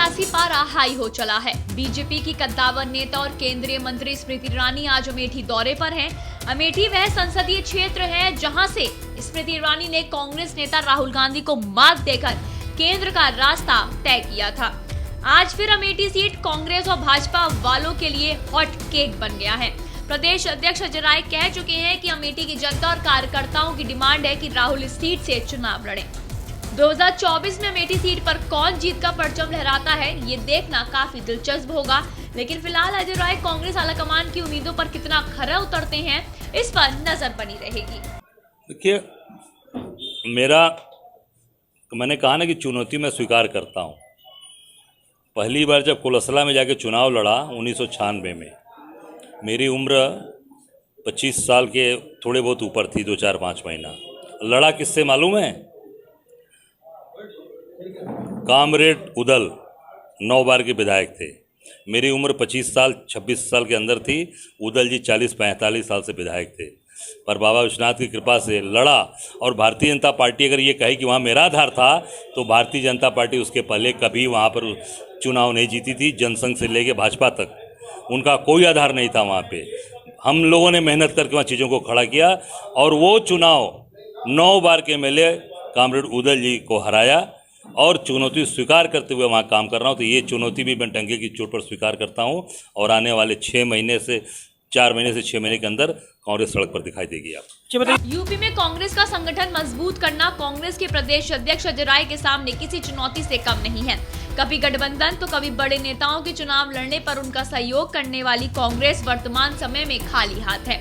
सियासी पारा हाई हो चला है। बीजेपी की कद्दावर नेता और केंद्रीय मंत्री स्मृति ईरानी आज अमेठी दौरे पर हैं। अमेठी वह संसदीय क्षेत्र है जहां से स्मृति ईरानी ने कांग्रेस नेता राहुल गांधी को मात देकर केंद्र का रास्ता तय किया था। आज फिर अमेठी सीट कांग्रेस और भाजपा वालों के लिए हॉट केक बन गया है। प्रदेश अध्यक्ष अजय राय कह चुके हैं कि अमेठी की जनता और कार्यकर्ताओं की डिमांड है कि राहुल इस सीट से चुनाव लड़ें। 2024 में अमेठी सीट पर कौन जीत का परचम लहराता है, ये देखना काफी दिलचस्प होगा। लेकिन फिलहाल अजय राय कांग्रेस आलाकमान की उम्मीदों पर कितना खरा उतरते हैं, इस पर नजर बनी रहेगी। देखिए, मैंने कहा ना कि चुनौती मैं स्वीकार करता हूँ। पहली बार जब कुलसला में जाके चुनाव लड़ा 1996 में, मेरी उम्र 25 साल के थोड़े बहुत ऊपर थी, 2-4-5 महीना। लड़ा किससे मालूम है? कामरेड उदल 9 बार के विधायक थे। मेरी उम्र 25 साल 26 साल के अंदर थी। उदल जी 40-45 साल से विधायक थे। पर बाबा विश्वनाथ की कृपा से लड़ा। और भारतीय जनता पार्टी अगर ये कहे कि वहाँ मेरा आधार था, तो भारतीय जनता पार्टी उसके पहले कभी वहाँ पर चुनाव नहीं जीती थी। जनसंघ से लेके भाजपा तक उनका कोई आधार नहीं था वहाँ पे। हम लोगों ने मेहनत करके वहाँ चीज़ों को खड़ा किया और वो चुनाव 9 बार के एमएलए कामरेड उदल जी को हराया और चुनौती स्वीकार करते हुए वहाँ काम कर रहा हूँ। तो ये चुनौती भी मैं डंके की चोट पर स्वीकार करता हूँ और आने वाले 4 महीने से 6 महीने के अंदर कांग्रेस सड़क पर दिखाई देगी। आप यूपी में कांग्रेस का संगठन मजबूत करना कांग्रेस के प्रदेश अध्यक्ष अजय राय के सामने किसी चुनौती से कम नहीं है। कभी गठबंधन तो कभी बड़े नेताओं के चुनाव लड़ने पर उनका सहयोग करने वाली कांग्रेस वर्तमान समय में खाली हाथ है।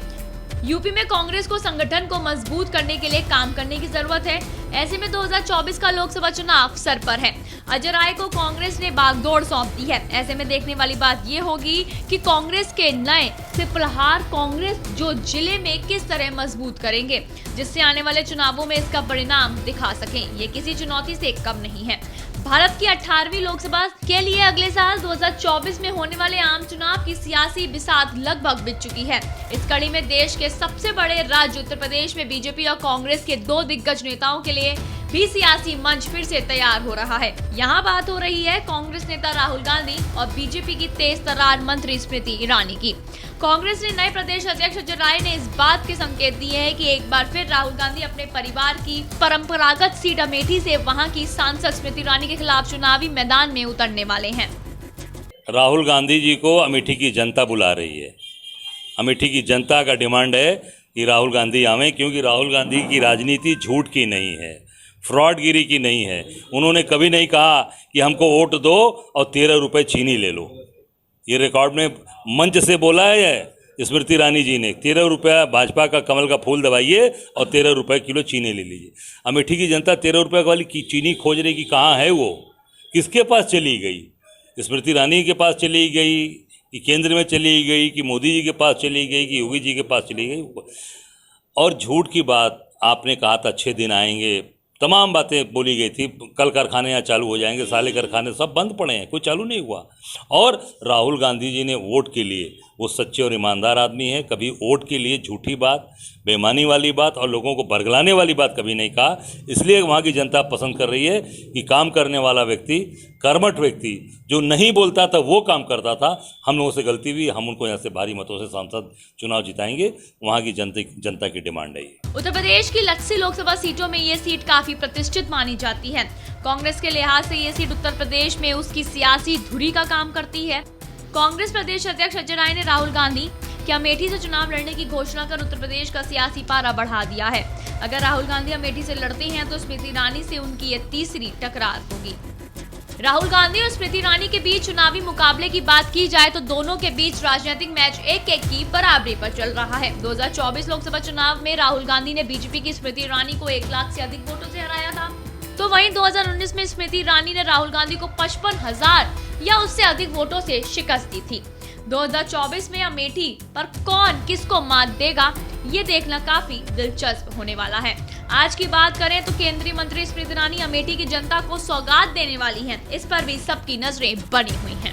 यूपी में कांग्रेस को संगठन को मजबूत करने के लिए काम करने की जरूरत है। ऐसे में 2024 का लोकसभा चुनाव सर पर है। अजय राय को कांग्रेस ने बागडोर सौंप दी है। ऐसे में देखने वाली बात ये होगी कि कांग्रेस के नए सिपलहार कांग्रेस जो जिले में किस तरह मजबूत करेंगे, जिससे आने वाले चुनावों में इसका परिणाम दिखा सकें। ये किसी चुनौती से कम नहीं है। भारत की 18वीं लोकसभा के लिए अगले साल 2024 में होने वाले आम चुनाव की सियासी बिसात लगभग बिछ चुकी है। इस कड़ी में देश के सबसे बड़े राज्य उत्तर प्रदेश में बीजेपी और कांग्रेस के 2 दिग्गज नेताओं के लिए भी सियासी मंच फिर से तैयार हो रहा है। यहाँ बात हो रही है कांग्रेस नेता राहुल गांधी और बीजेपी की तेज तर्रार मंत्री स्मृति ईरानी की। कांग्रेस ने नए प्रदेश अध्यक्ष अजय राय ने इस बात के संकेत दिए हैं कि एक बार फिर राहुल गांधी अपने परिवार की परंपरागत सीट अमेठी से वहां की सांसद स्मृति ईरानी के खिलाफ चुनावी मैदान में उतरने वाले हैं। राहुल गांधी जी को अमेठी की जनता बुला रही है। अमेठी की जनता का डिमांड है कि राहुल गांधी आवें, क्योंकि राहुल गांधी की राजनीति झूठ की नहीं है, फ्रॉडगिरी की नहीं है। उन्होंने कभी नहीं कहा कि हमको वोट दो और 13 रुपये चीनी ले लो। ये रिकॉर्ड में मंच से बोला है स्मृति ईरानी जी ने, 13 रुपया भाजपा का कमल का फूल दबाइए और 13 रुपये किलो चीनी ले लीजिए। अमेठी की जनता 13 रुपये वाली चीनी खोज रही कि कहाँ है वो, किसके पास चली गई? स्मृति ईरानी के पास चली गई कि केंद्र में चली गई कि मोदी जी के पास चली गई कि योगी जी के पास चली गई? और झूठ की बात, आपने कहा था अच्छे दिन आएंगे, तमाम बातें बोली गई थी। कल कारखाने यहाँ चालू हो जाएंगे, साले कारखाने सब बंद पड़े हैं, कोई चालू नहीं हुआ। और राहुल गांधी जी ने वोट के लिए, वो सच्चे और ईमानदार आदमी है, कभी वोट के लिए झूठी बात, बेईमानी वाली बात और लोगों को बरगलाने वाली बात कभी नहीं कहा। इसलिए वहाँ की जनता पसंद कर रही है कि काम करने वाला व्यक्ति, कर्मठ व्यक्ति, जो नहीं बोलता था वो काम करता था। हम लोगों से गलती हुई, हम उनको यहाँ से भारी मतों से सांसद चुनाव जिताएंगे। वहाँ की जनता की डिमांड है। उत्तर प्रदेश की लक्ष्य लोकसभा सीटों में ये सीट काफी प्रतिष्ठित मानी जाती है। कांग्रेस के लिहाज से ये सीट उत्तर प्रदेश में उसकी सियासी धुरी का काम करती है। कांग्रेस प्रदेश अध्यक्ष अजय राय ने राहुल गांधी के अमेठी से चुनाव लड़ने की घोषणा कर उत्तर प्रदेश का सियासी पारा बढ़ा दिया है। अगर राहुल गांधी अमेठी से लड़ते हैं तो स्मृति ईरानी से उनकी ये तीसरी टकरार होगी। राहुल गांधी और स्मृति ईरानी के बीच चुनावी मुकाबले की बात की जाए तो दोनों के बीच राजनीतिक मैच 1-1 की बराबरी पर चल रहा है। 2024 लोकसभा चुनाव में राहुल गांधी ने बीजेपी की स्मृति ईरानी को 1 लाख से अधिक वोटों से हराया था, तो वहीं 2019 में स्मृति ईरानी ने राहुल गांधी को 55,000 या उससे अधिक वोटों से शिकस्त दी थी। 2024 में अमेठी पर कौन किसको मात देगा, ये देखना काफी दिलचस्प होने वाला है। आज की बात करें तो केंद्रीय मंत्री स्मृति ईरानी अमेठी की जनता को सौगात देने वाली हैं। इस पर भी सबकी नजरें बनी हुई हैं।